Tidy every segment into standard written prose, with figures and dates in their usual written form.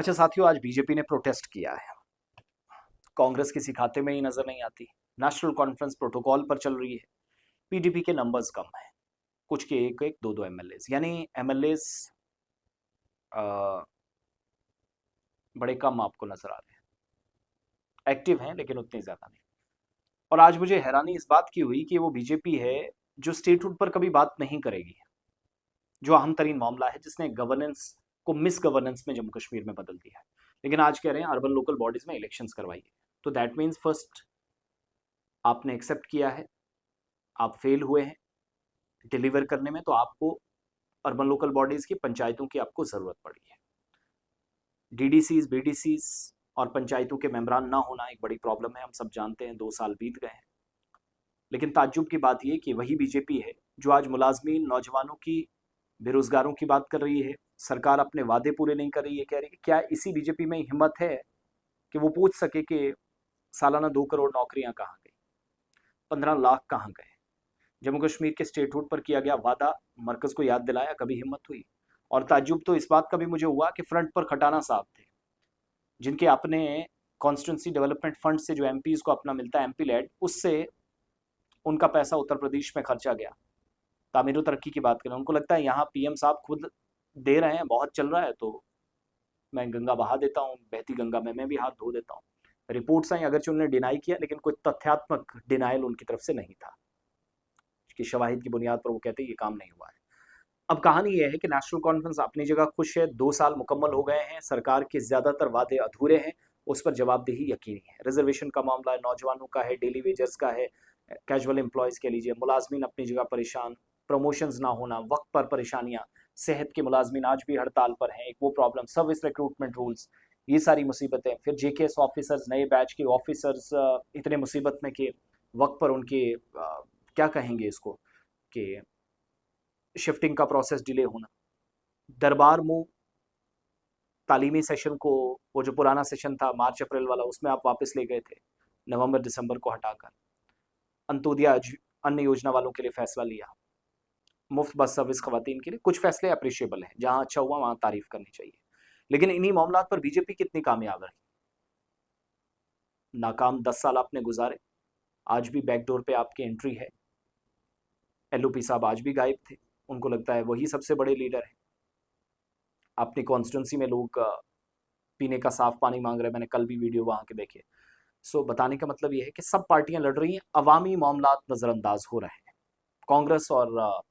अच्छा साथियों, आज बीजेपी ने प्रोटेस्ट किया है। कांग्रेस किसी खाते में ही नजर नहीं आती। नेशनल कॉन्फ्रेंस प्रोटोकॉल पर चल रही है। पीडीपी के नंबर्स कम है, कुछ के एक एक दो दो एमएलए, यानी एमएलए बड़े कम आपको नजर आ रहे हैं। एक्टिव हैं लेकिन उतने ज्यादा नहीं। और आज मुझे हैरानी इस बात की हुई कि वो बीजेपी है जो स्टेटहुड पर कभी बात नहीं करेगी, जो अहम तरीन मामला है जिसने गवर्नेंस को मिस गवर्नेंस में जम्मू कश्मीर में बदल दिया है। लेकिन आज कह रहे हैं अर्बन लोकल बॉडीज में इलेक्शंस करवाइए। तो दैट मीन्स फर्स्ट आपने एक्सेप्ट किया है, आप फेल हुए हैं डिलीवर करने में, तो आपको अर्बन लोकल बॉडीज की पंचायतों की आपको जरूरत पड़ी है। डीडीसीज बीडीसीज और पंचायतों के मेंबरान ना होना एक बड़ी प्रॉब्लम है, हम सब जानते हैं। 2 साल बीत गए हैं। लेकिन ताज्जुब की बात यह कि वही बीजेपी है जो आज मुलाजमीन नौजवानों की, बेरोजगारों की बात कर रही है। सरकार अपने वादे पूरे नहीं कर रही है। कह रही है क्या इसी बीजेपी में हिम्मत है कि वो पूछ सके कि सालाना 2 करोड़ नौकरियां कहाँ गई, 15 लाख कहाँ गए। जम्मू कश्मीर के स्टेटहुड पर किया गया वादा मरकज को याद दिलाया, कभी हिम्मत हुई। और ताज्जुब तो इस बात का भी मुझे हुआ कि फ्रंट पर खटाना साहब थे, जिनके अपने कॉन्स्टिट्यूंसी डेवलपमेंट फंड से जो एमपीज को अपना मिलता है, एमपी लेड, उससे उनका पैसा उत्तर प्रदेश में खर्चा गया। तामीर तरक्की की बात करें, उनको लगता है यहाँ पीएम साहब खुद दे रहे हैं, बहुत चल रहा है तो मैं गंगा बहा देता हूँ, बहती गंगा में मैं भी हाथ धो देता हूँ। रिपोर्ट्स आई, अगरचे उन्होंने डिनाई किया, लेकिन कोई तथ्यात्मक डिनाइल उनकी तरफ से नहीं था कि शवाहिद की बुनियाद पर वो कहते हैं ये काम नहीं हुआ है। अब कहानी यह है कि नेशनल कॉन्फ्रेंस अपनी जगह खुश है। 2 साल मुकम्मल हो गए हैं, सरकार के ज्यादातर वादे अधूरे हैं, उस पर जवाबदेही यकीनी है। रिजर्वेशन का मामला है, नौजवानों का है, डेली वेजर्स का है, कैजुअल एम्प्लॉयज कह लीजिए, मुलाजमीन अपनी जगह परेशान, प्रमोशंस ना होना, वक्त पर परेशानियां, सेहत के मुलाजमीन आज भी हड़ताल पर हैं, एक वो प्रॉब्लम, सर्विस रिक्रूटमेंट रूल्स, ये सारी मुसीबतें। फिर जेकेएस ऑफिसर्स, नए बैच के ऑफिसर्स इतने मुसीबत में कि वक्त पर उनके क्या कहेंगे इसको, कि शिफ्टिंग का प्रोसेस डिले होना। दरबार मूव, तालीमी सेशन को, वो जो पुराना सेशन था मार्च अप्रैल वाला, उसमें आप वापस ले गए थे नवंबर दिसंबर को हटाकर। अंत्योदय अन्य योजना वालों के लिए फैसला लिया, मुफ्त बस सर्विस खवातीन के लिए। कुछ फैसले अप्रिशिएबल हैं, जहां अच्छा हुआ वहां तारीफ करनी चाहिए। लेकिन इन्हीं मामलों पर बीजेपी कितनी कामयाब रही? नाकाम 10 साल आपने गुजारे, आज भी बैकडोर पे आपकी एंट्री है। एलओपी साहब आज भी गायब थे, उनको लगता है वही सबसे बड़े लीडर है। अपनी कॉन्स्टिट्यूंसी में लोग पीने का साफ पानी मांग रहे हैं, मैंने कल भी वीडियो वहां के देखे। सो बताने का मतलब यह है कि सब पार्टियां लड़ रही हैं, अवामी मामला नजरअंदाज हो रहे हैं। कांग्रेस और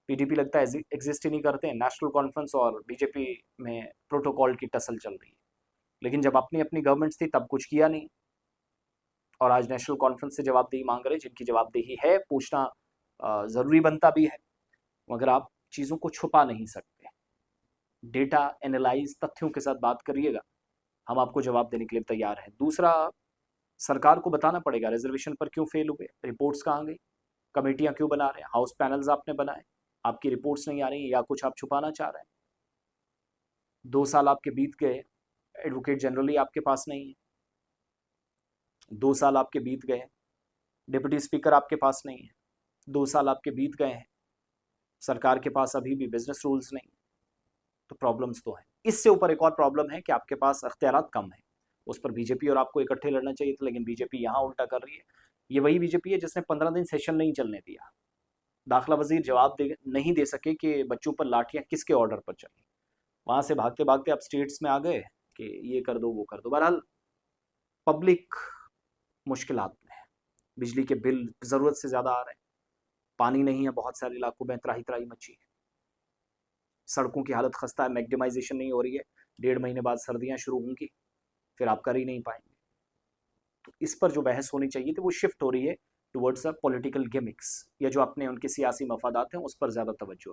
पीडीपी लगता है एग्जिस्ट ही नहीं करते हैं। नेशनल कॉन्फ्रेंस और बीजेपी में प्रोटोकॉल की टसल चल रही है। लेकिन जब अपनी अपनी गवर्नमेंट्स थी तब कुछ किया नहीं, और आज नेशनल कॉन्फ्रेंस से जवाबदेही मांग रहे हैं, जिनकी जवाबदेही है, पूछना जरूरी बनता भी है, मगर आप चीजों को छुपा नहीं सकते। डेटा एनालाइज, तथ्यों के साथ बात करिएगा, हम आपको जवाब देने के लिए तैयार हैं। दूसरा, सरकार को बताना पड़ेगा रिजर्वेशन पर क्यों फेल हुए, रिपोर्ट्स कहाँ गई, कमेटियां क्यों बना रहे हैं, हाउस पैनल्स आपने बनाए, आपकी रिपोर्ट्स नहीं आ रही, या कुछ आप छुपाना चाह रहे हैं। 2 साल आपके बीत गए, एडवोकेट जनरली आपके पास नहीं है। 2 साल आपके बीत गए, डिप्टी स्पीकर आपके पास नहीं है। 2 साल आपके बीत गए हैं, सरकार के पास अभी भी बिजनेस रूल्स नहीं। तो प्रॉब्लम्स तो है। इससे ऊपर एक और प्रॉब्लम है कि आपके पास अख्तियारात कम है। उस पर बीजेपी और आपको इकट्ठे लड़ना चाहिए था, लेकिन बीजेपी यहाँ उल्टा कर रही है। ये वही बीजेपी है जिसने 15 दिन सेशन नहीं चलने दिया। दाखिला वजीर जवाब नहीं दे सके कि बच्चों पर लाठियां किसके ऑर्डर पर चली। वहां से भागते भागते आप स्टेट्स में आ गए कि ये कर दो वो कर दो। बहरहाल पब्लिक मुश्किलात में है, बिजली के बिल जरूरत से ज्यादा आ रहे हैं, पानी नहीं है, बहुत सारे इलाकों में त्राही त्राही मची है, सड़कों की हालत खस्ता है, मैग्डेमाइजेशन नहीं हो रही है। 1.5 महीने बाद सर्दियां शुरू होंगी, फिर आप कर ही नहीं पाएंगे। तो इस पर जो बहस होनी चाहिए थी वो शिफ्ट हो रही है टुवर्ड्स अ पॉलिटिकल गिमिक्स, या जो अपने उनके सियासी मफादात हैं उस पर ज्यादा तवज्जो है।